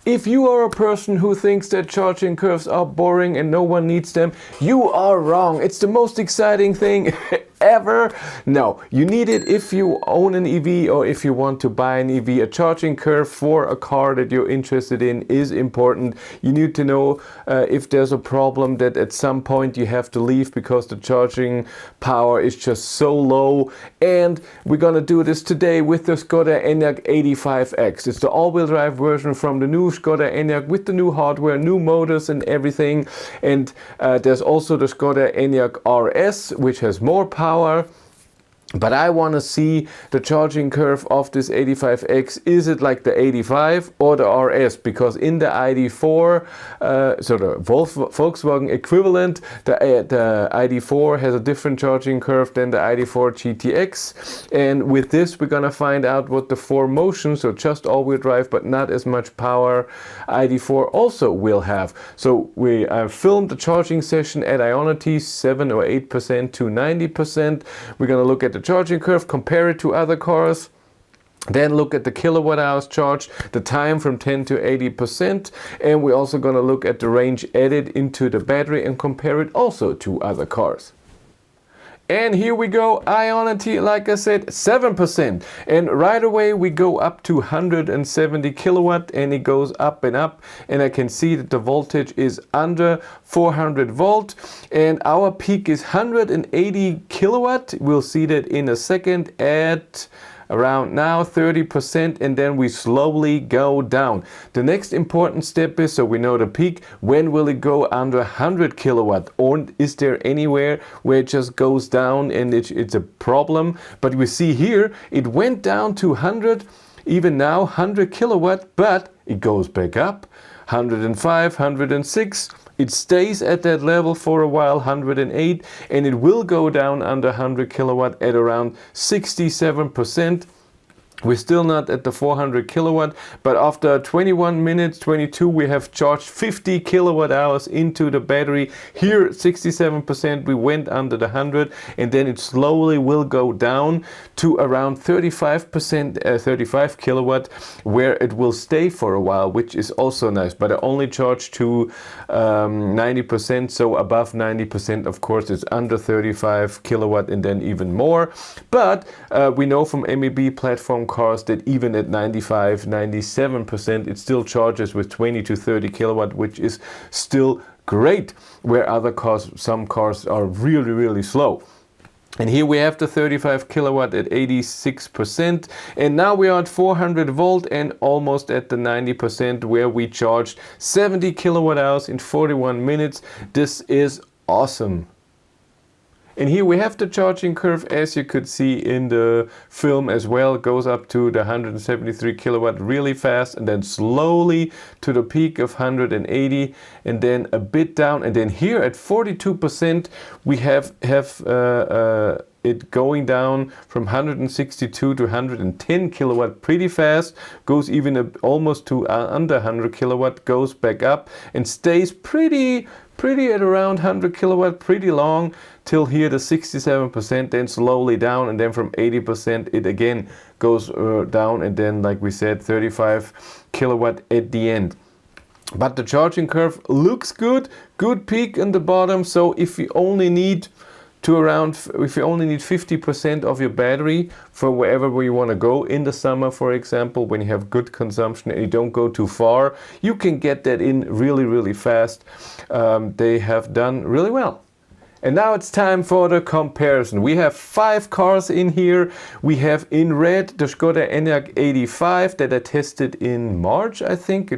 If you are a person who thinks that charging curves are boring and no one needs them, you are wrong. It's the most exciting thing ever. No, you need it if you own an EV or if you want to buy an EV. A charging curve for a car that you're interested in is important. You need to know if there's a problem that at some point you have to leave because the charging power is just so low. And we're gonna do this today with the Skoda Enyaq 85X. It's the all-wheel drive version from the new Skoda Enyaq with the new hardware, new motors and everything. And there's also the Skoda Enyaq RS, which has more power. But I want to see the charging curve of this 85X. Is it like the 85 or the RS? Because in the ID4, so the Volkswagen equivalent, the ID4 has a different charging curve than the ID4 GTX. And with this, we're going to find out what the 4Motion, so just all-wheel drive, but not as much power, ID4 also will have. So we filmed the charging session at Ionity, 7 or 8% to 90%. We're going to look at the charging curve, compare it to other cars, then look at the kilowatt hours charged, the time from 10 to 80%, and we're also going to look at the range added into the battery and compare it also to other cars. And here we go, Ionity, like I said, 7%. And right away we go up to 170 kilowatt and it goes up and up. And I can see that the voltage is under 400 volt. And our peak is 180 kilowatt. We'll see that in a second at around now 30%, and then we slowly go down. The next important step is, so we know the peak, when will it go under 100 kilowatt? Or is there anywhere where it just goes down and it's a problem? But we see here it went down to 100, even now 100 kilowatt, but it goes back up, 105, 106. It stays at that level for a while, 108, and it will go down under 100 kilowatt at around 67%. We're still not at the 400 kilowatt, but after 21 minutes, 22, we have charged 50 kilowatt hours into the battery. Here, 67%, we went under the 100, and then it slowly will go down to around 35%, 35 kilowatt, where it will stay for a while, which is also nice. But I only charged to 90%, so above 90%, of course, it's under 35 kilowatt and then even more. But we know from MEB platform cars that even at 95, 97%, it still charges with 20 to 30 kilowatt, which is still great, where other cars, some cars are really, really slow. And here we have the 35 kilowatt at 86%. And now we are at 400 volt and almost at the 90%, where we charged 70 kilowatt hours in 41 minutes. This is awesome. And here we have the charging curve, as you could see in the film as well. It goes up to the 173 kilowatt really fast, and then slowly to the peak of 180, and then a bit down. And then here at 42%, we have it going down from 162 to 110 kilowatt pretty fast, goes even almost to under 100 kilowatt, goes back up and stays pretty at around 100 kilowatt pretty long till here the 67%, then slowly down, and then from 80% it again goes down, and then like we said 35 kilowatt at the end. But the charging curve looks good peak in the bottom. So if you only need 50% of your battery for wherever you want to go in the summer, for example, when you have good consumption and you don't go too far, you can get that in really, really fast. They have done really well. And now it's time for the comparison. We have 5 cars in here. We have in red the Skoda Enyaq 85 that I tested in March, I think.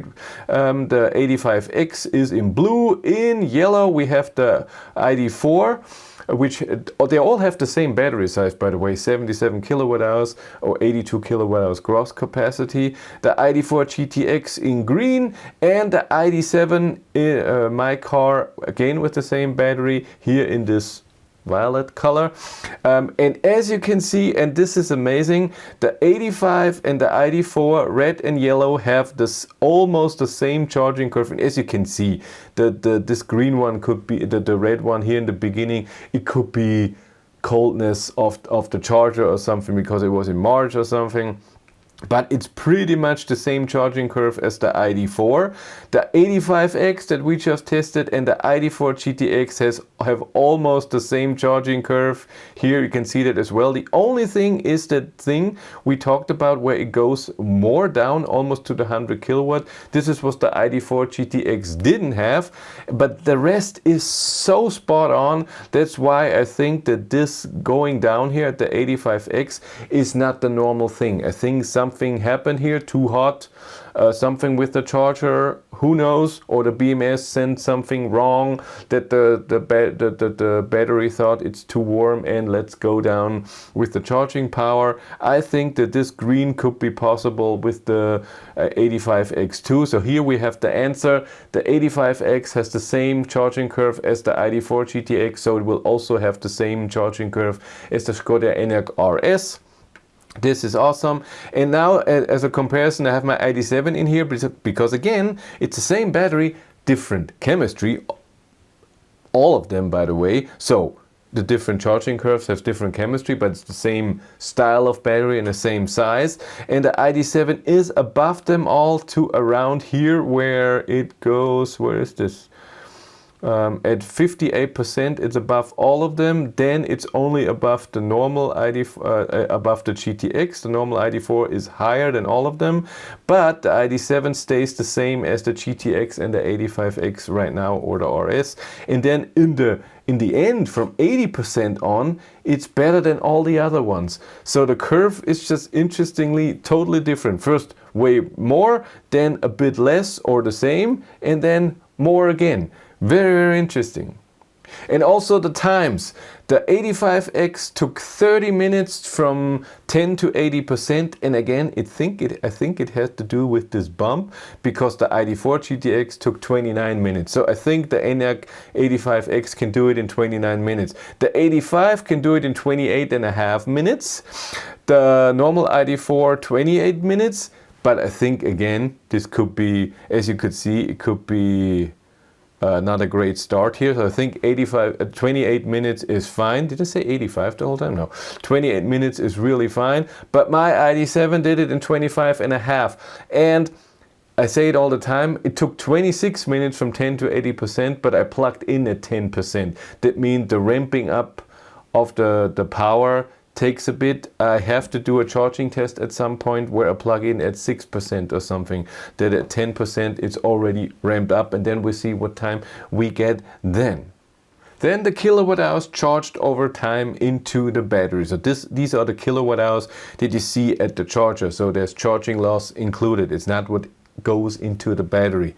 The 85X is in blue. In yellow we have the ID4, which they all have the same battery size, by the way, 77 kilowatt hours or 82 kilowatt hours gross capacity. The ID4 GTX in green, and the ID7 my car, again with the same battery, here in this violet color. And as you can see, and this is amazing, the 85 and the ID4 red and yellow have this almost the same charging curve. And as you can see, this green one could be the red one here in the beginning. It could be coldness of the charger or something, because it was in March or something. but it's pretty much the same charging curve as the ID4. The 85X that we just tested and the ID4 GTX have almost the same charging curve. Here you can see that as well. The only thing is that thing we talked about where it goes more down, almost to the 100 kilowatt. This is what the ID4 GTX didn't have, but the rest is so spot on. That's why I think that this going down here at the 85X is not the normal thing. I think something happened here, too hot, something with the charger, who knows, or the BMS sent something wrong, that the battery thought it's too warm and let's go down with the charging power. I think that this green could be possible with the 85X too. So here we have the answer. The 85X has the same charging curve as the ID4 GTX, so it will also have the same charging curve as the Skoda Enyaq RS. This is awesome. And now as a comparison, I have my ID7 in here because again, it's the same battery, different chemistry, all of them by the way. So the different charging curves have different chemistry, but it's the same style of battery and the same size. And the ID7 is above them all to around here where it goes, where is this? At 58%, it's above all of them. Then it's only above the normal above the GTX. The normal ID4 is higher than all of them, but the ID7 stays the same as the GTX and the 85X right now, or the RS. And then in the end, from 80% on, it's better than all the other ones. So the curve is just interestingly totally different. First way more, then a bit less or the same, and then more again. Very, very interesting. And also the times. The 85X took 30 minutes from 10 to 80%. And again, I think it has to do with this bump, because the ID4 GTX took 29 minutes. So I think the Enyaq 85X can do it in 29 minutes. The 85 can do it in 28.5 minutes. The normal ID4, 28 minutes. But I think again, this could be, as you could see, it could be not a great start here. So I think 28 minutes is fine. Did I say 85 the whole time? No. 28 minutes is really fine. But my ID7 did it in 25.5. And I say it all the time, it took 26 minutes from 10 to 80%, but I plugged in at 10%. That means the ramping up of the power takes a bit. I have to do a charging test at some point where I plug in at 6% or something. That at 10% it's already ramped up, and then we see what time we get then. Then the kilowatt hours charged over time into the battery. So these are the kilowatt hours that you see at the charger. So there's charging loss included. It's not what goes into the battery.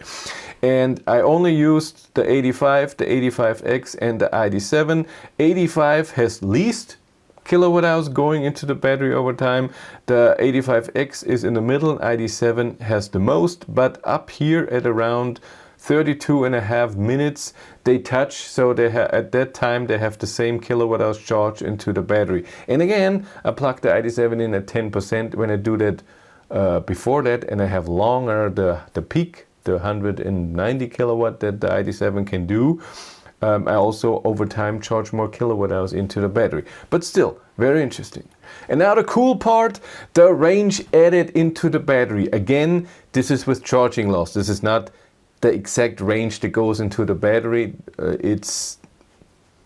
And I only used the 85, the 85X and the ID7. 85 has least kilowatt hours going into the battery over time. The 85X is in the middle, ID7 has the most, but up here at around 32.5 minutes they touch, so they at that time they have the same kilowatt hours charge into the battery. And again, I plug the ID7 in at 10%. When I do that before that, and I have longer the peak, the 190 kilowatt that the ID7 can do, I also over time charge more kilowatt hours into the battery. But still, very interesting. And now the cool part, the range added into the battery. Again, this is with charging loss. This is not the exact range that goes into the battery. It's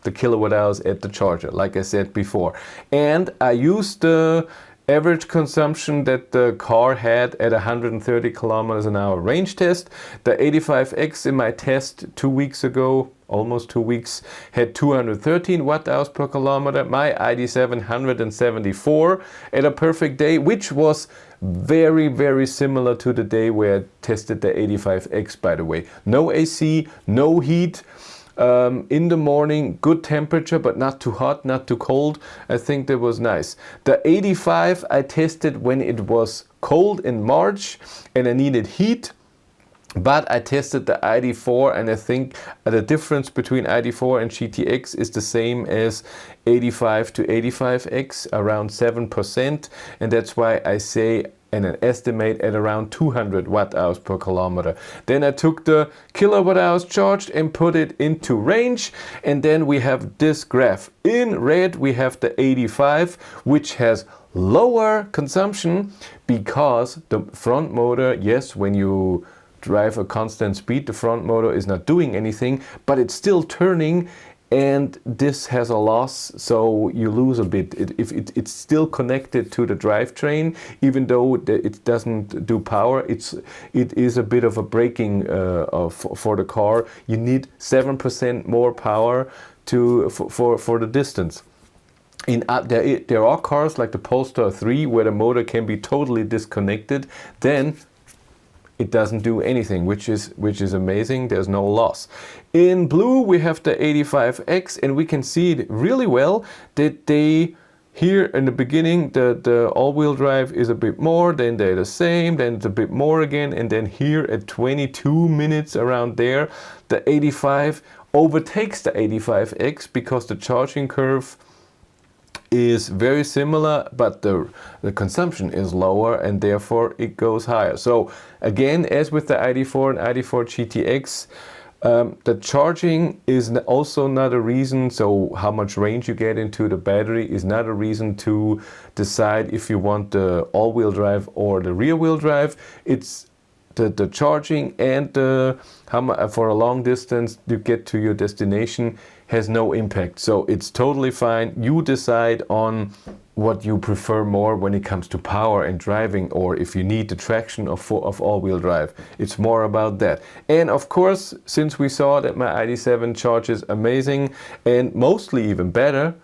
the kilowatt hours at the charger, like I said before. And I used the average consumption that the car had at 130 kilometers an hour range test. The 85X in my test 2 weeks ago, almost 2 weeks, had 213 watt hours per kilometer. My ID7 174 at a perfect day, which was very, very similar to the day where I tested the 85X, by the way. No AC, no heat. In the morning, good temperature, but not too hot, not too cold. I think that was nice. The 85 I tested when it was cold in March and I needed heat. But I tested the ID4 and I think the difference between ID4 and GTX is the same as 85 to 85X, around 7%. And that's why I say and an estimate at around 200 watt hours per kilometer. Then I took the kilowatt hours charged and put it into range. And then we have this graph. In red we have the 85, which has lower consumption because the front motor, yes, when you drive a constant speed, the front motor is not doing anything, but it's still turning, and this has a loss, so you lose a bit. It's still connected to the drivetrain, even though it doesn't do power. It is a bit of a braking for the car. You need 7% more power for the distance. There are cars like the Polestar 3 where the motor can be totally disconnected. Then it doesn't do anything, which is amazing. There's no loss. In blue we have the 85X, and we can see it really well that they here in the beginning the all-wheel drive is a bit more, then they're the same, then it's a bit more again, and then here at 22 minutes around there the 85 overtakes the 85X because the charging curve is very similar, but the consumption is lower and therefore it goes higher. So again, as with the ID4 and ID4 GTX, the charging is also not a reason. So how much range you get into the battery is not a reason to decide if you want the all-wheel drive or the rear-wheel drive. It's the charging and for a long distance to get to your destination has no impact. So it's totally fine. You decide on what you prefer more when it comes to power and driving, or if you need the traction of all-wheel drive. It's more about that. And of course, since we saw that my ID7 charges amazing and mostly even better,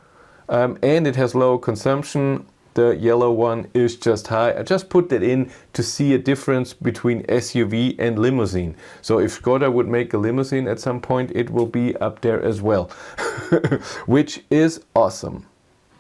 and it has low consumption, the yellow one is just high. I just put that in to see a difference between SUV and limousine. So if Skoda would make a limousine at some point, it will be up there as well, which is awesome.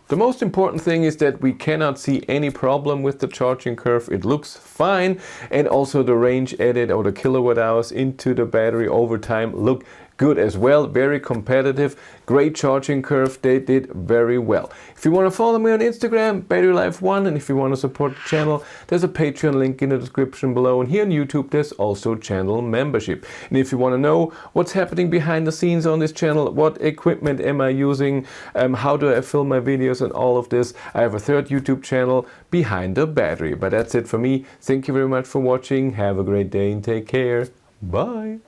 The most important thing is that we cannot see any problem with the charging curve. It looks fine, and also the range added or the kilowatt hours into the battery over time look good as well. Very competitive, great charging curve. They did very well. If you want to follow me on Instagram, BatteryLife1, and if you want to support the channel, there's a Patreon link in the description below, and here on YouTube there's also channel membership. And if you want to know what's happening behind the scenes on this channel, what equipment am I using, how do I film my videos and all of this, I have a third YouTube channel, Behind the Battery. But that's it for me. Thank you very much for watching. Have a great day and take care. Bye.